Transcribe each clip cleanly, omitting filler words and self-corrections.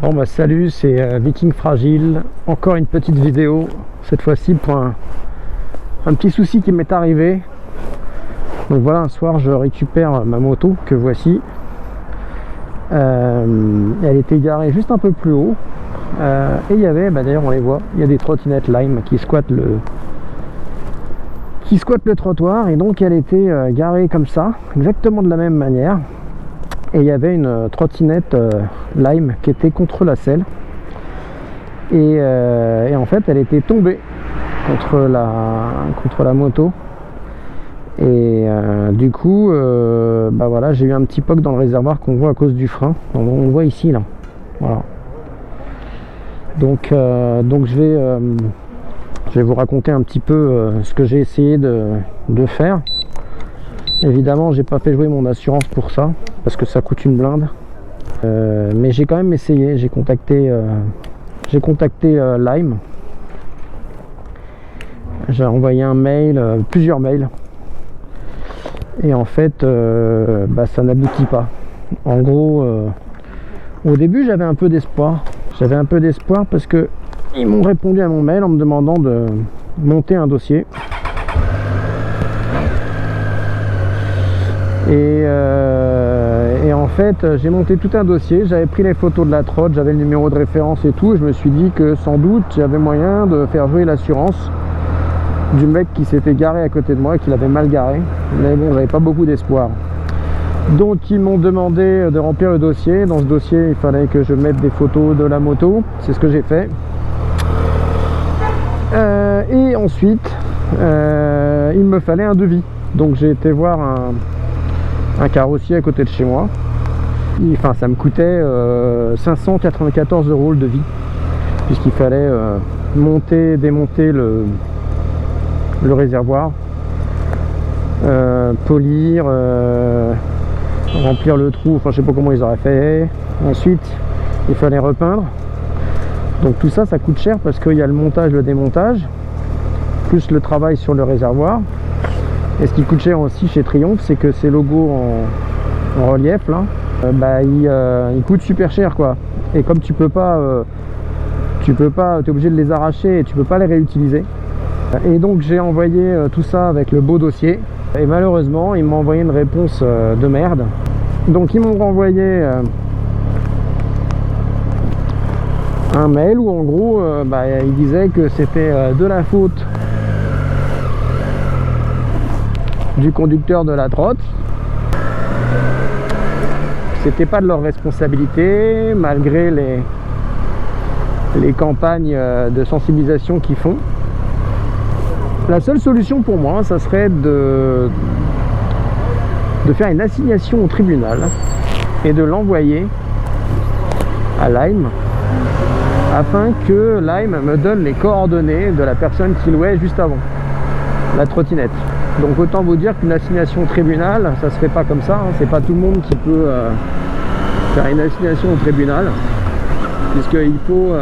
Bon bah salut, c'est Viking Fragile, encore une petite vidéo, cette fois-ci pour un petit souci qui m'est arrivé. Donc voilà, un soir je récupère ma moto que voici. Elle était garée juste un peu plus haut. Et il y avait, d'ailleurs on les voit, il y a des trottinettes Lime qui squattent le trottoir, et donc elle était garée comme ça, exactement de la même manière. Et il y avait une trottinette Lime qui était contre la selle. Et en fait elle était tombée contre la moto. Et du coup, voilà, j'ai eu un petit poc dans le réservoir qu'on voit à cause du frein. On le voit ici là. Voilà. Donc je vais vous raconter un petit peu ce que j'ai essayé de faire. Évidemment, j'ai pas fait jouer mon assurance pour ça parce que ça coûte une blinde. Mais j'ai quand même essayé. J'ai contacté Lime. J'ai envoyé un mail, plusieurs mails. Et en fait, ça n'aboutit pas. En gros, au début, j'avais un peu d'espoir. Parce que ils m'ont répondu à mon mail en me demandant de monter un dossier. Et en fait, j'ai monté tout un dossier. J'avais pris les photos de la trotte, j'avais le numéro de référence et tout. Et je me suis dit que sans doute, j'avais moyen de faire jouer l'assurance du mec qui s'était garé à côté de moi et qui l'avait mal garé. Mais bon, j'avais pas beaucoup d'espoir. Donc ils m'ont demandé de remplir le dossier. Dans ce dossier, il fallait que je mette des photos de la moto. C'est ce que j'ai fait. Et ensuite, il me fallait un devis. Donc j'ai été voir un carrossier à côté de chez moi. Enfin, ça me coûtait 594 € le devis, puisqu'il fallait monter, démonter le réservoir, polir, remplir le trou, enfin je sais pas comment ils auraient fait. Ensuite il fallait repeindre. Donc tout ça, ça coûte cher parce qu'il y a le montage, le démontage, plus le travail sur le réservoir. Et ce qui coûte cher aussi chez Triumph, c'est que ces logos en relief là, ils coûtent super cher quoi. Et comme tu peux pas, t'es obligé de les arracher et tu peux pas les réutiliser. Et donc j'ai envoyé tout ça avec le beau dossier. Et malheureusement, ils m'ont envoyé une réponse de merde. Donc ils m'ont renvoyé un mail où en gros, ils disaient que c'était de la faute du conducteur de la trotte. C'était pas de leur responsabilité, malgré les campagnes de sensibilisation qu'ils font. La seule solution pour moi, ça serait de faire une assignation au tribunal et de l'envoyer à Lime afin que Lime me donne les coordonnées de la personne qui louait juste avant la trottinette. Donc autant vous dire qu'une assignation au tribunal, ça se fait pas comme ça, hein. C'est pas tout le monde qui peut faire une assignation au tribunal, puisqu'il faut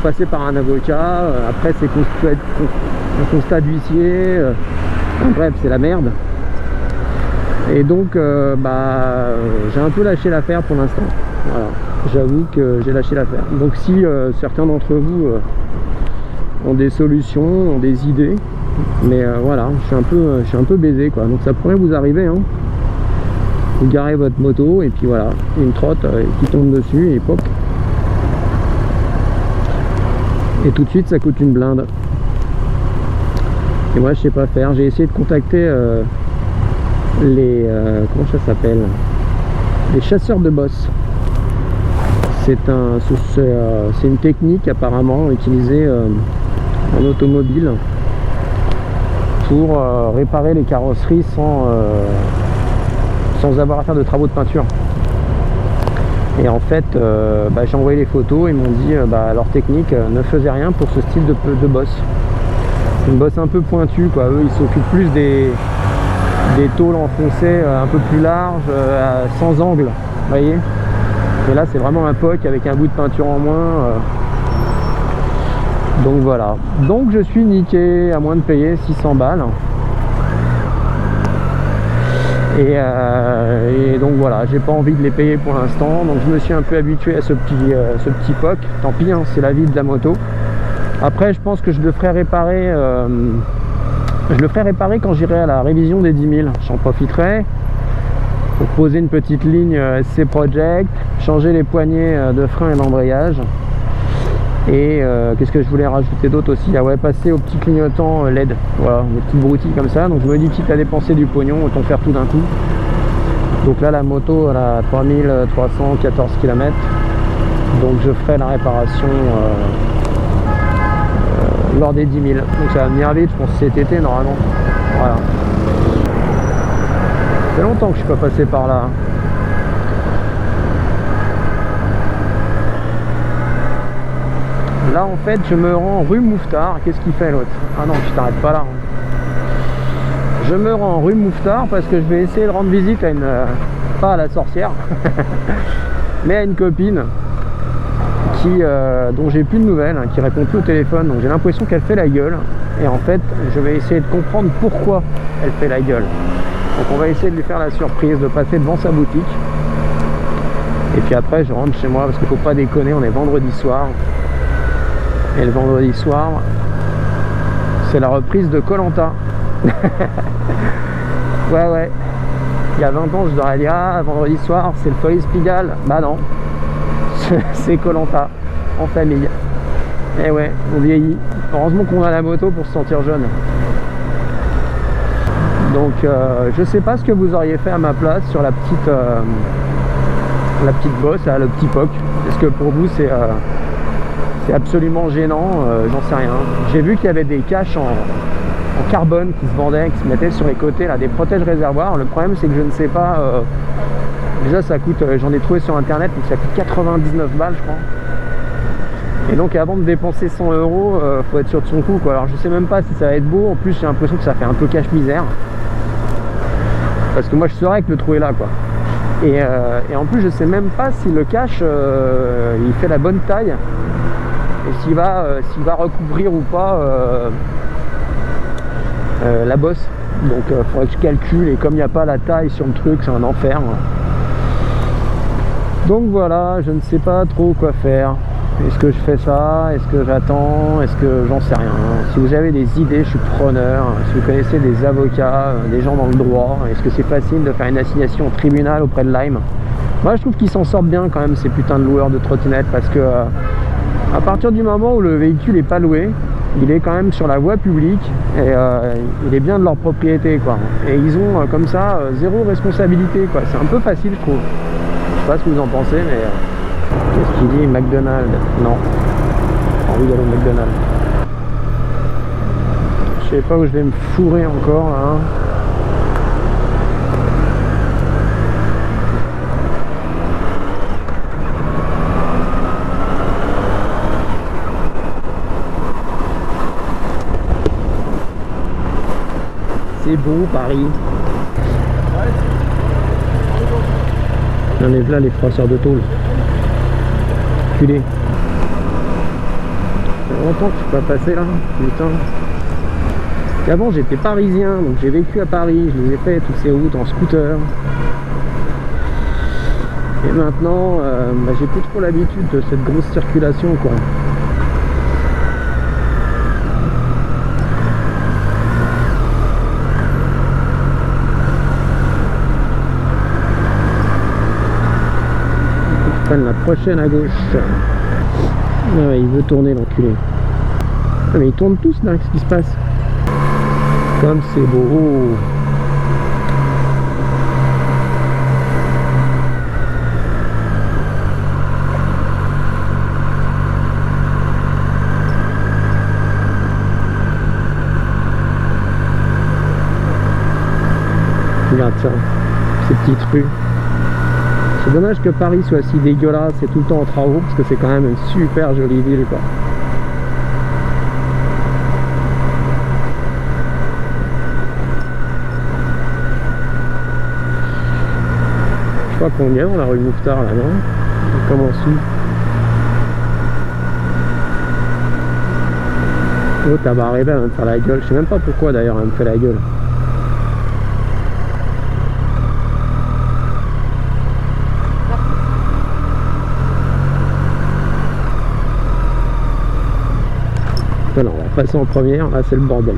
passer par un avocat, après c'est un constat d'huissier, bref c'est la merde. Et donc j'ai un peu lâché l'affaire pour l'instant. Voilà, j'avoue que j'ai lâché l'affaire. Donc si certains d'entre vous ont des solutions, ont des idées, mais voilà, je suis un peu baisé quoi. Donc ça pourrait vous arriver, hein. Vous garez votre moto et puis voilà, une trotte qui tombe dessus et pop. Et tout de suite ça coûte une blinde. Et moi je sais pas faire. J'ai essayé de contacter comment ça s'appelle, les chasseurs de boss. C'est une technique apparemment utilisée en automobile pour réparer les carrosseries sans avoir à faire de travaux de peinture. Et en fait, j'ai envoyé les photos, ils m'ont dit leur technique ne faisait rien pour ce style de bosse. Une bosse un peu pointue, quoi. Eux, ils s'occupent plus des tôles enfoncées un peu plus larges, sans angle, vous voyez. Et là, c'est vraiment un POC avec un bout de peinture en moins. Donc voilà. Donc je suis niqué, à moins de payer 600 balles. Et donc voilà, j'ai pas envie de les payer pour l'instant, donc je me suis un peu habitué à ce petit POC. Tant pis, hein, c'est la vie de la moto. Après, je pense que je le ferai réparer quand j'irai à la révision des 10 000. J'en profiterai pour poser une petite ligne SC Project, changer les poignées de frein et d'embrayage. Et qu'est-ce que je voulais rajouter d'autre aussi? Ah ouais, passer au petit clignotant LED, voilà, des petites broutilles comme ça. Donc je me dis, quitte à dépenser du pognon, autant faire tout d'un coup. Donc là, la moto, elle a 3314 km. Donc je ferai la réparation lors des 10 000. Donc ça va venir vite, je pense cet été normalement. Voilà. Ça fait longtemps que je suis pas passé par là. Là en fait je me rends rue Mouffetard. Qu'est-ce qu'il fait l'autre? Ah non, tu t'arrêtes pas là. Je me rends rue Mouffetard parce que je vais essayer de rendre visite à une... pas à la sorcière, mais à une copine qui, dont j'ai plus de nouvelles, hein, qui répond plus au téléphone. Donc j'ai l'impression qu'elle fait la gueule. Et en fait je vais essayer de comprendre pourquoi elle fait la gueule. Donc on va essayer de lui faire la surprise de passer devant sa boutique. Et puis après je rentre chez moi parce qu'il faut pas déconner, on est vendredi soir. Et le vendredi soir, c'est la reprise de Koh-Lanta. Ouais. Il y a 20 ans, je leur ai dit, ah, vendredi soir, c'est le Folies Pigalle. Bah non, c'est Koh-Lanta, en famille. Et ouais, on vieillit. Heureusement qu'on a la moto pour se sentir jeune. Donc, je sais pas ce que vous auriez fait à ma place sur la petite bosse, là, le petit POC. Est-ce que pour vous, c'est absolument gênant? J'en sais rien. J'ai vu qu'il y avait des caches en carbone qui se vendaient, qui se mettaient sur les côtés, là, des protèges réservoirs. Le problème, c'est que je ne sais pas. Déjà, ça coûte, j'en ai trouvé sur internet, donc ça coûte 99 balles, je crois. Et donc, avant de dépenser 100 €, faut être sûr de son coup, quoi. Alors, je sais même pas si ça va être beau. En plus, j'ai l'impression que ça fait un peu cache-misère. Parce que moi, je saurais que le trou est là, quoi. Et en plus, je sais même pas si le cache, il fait la bonne taille. Et s'il va recouvrir ou pas la bosse. Donc il faudrait que je calcule, et comme il n'y a pas la taille sur le truc, c'est un enfer. Donc voilà, je ne sais pas trop quoi faire. Est-ce que je fais ça? Est-ce que j'attends? Est-ce que j'en sais rien? Si vous avez des idées, je suis preneur. Si vous connaissez des avocats, des gens dans le droit, est-ce que c'est facile de faire une assignation au tribunal auprès de Lime? Moi je trouve qu'ils s'en sortent bien quand même, ces putains de loueurs de trottinettes, parce que à partir du moment où le véhicule n'est pas loué, il est quand même sur la voie publique, et il est bien de leur propriété, quoi. Et ils ont comme ça zéro responsabilité, quoi. C'est un peu facile, je trouve. Je sais pas ce que vous en pensez, mais qu'est-ce qu'il dit? McDonald's? Non, j'ai envie d'aller au McDonald's. Je sais pas où je vais me fourrer encore là, hein. C'est beau Paris. Enlève là les froisseurs de tôle. Culé. Ça fait longtemps que je suis pas passé là, putain. Avant j'étais parisien, donc j'ai vécu à Paris, je les ai fait toutes ces routes en scooter. Et maintenant, j'ai plus trop l'habitude de cette grosse circulation, quoi. La prochaine à gauche. Ah ouais, il veut tourner l'enculé. Ah mais ils tournent tous là, qu'est-ce qui se passe? Comme c'est beau. Regarde ça, ces petites rues. C'est dommage que Paris soit si dégueulasse et tout le temps en travaux, parce que c'est quand même une super jolie ville, quoi. Je crois qu'on y est dans la rue Mouffetard là, non? On commence où? Oh, t'as barré là, elle va me faire la gueule. Je sais même pas pourquoi d'ailleurs elle me fait la gueule. Non, on va passer en première, là c'est le bordel.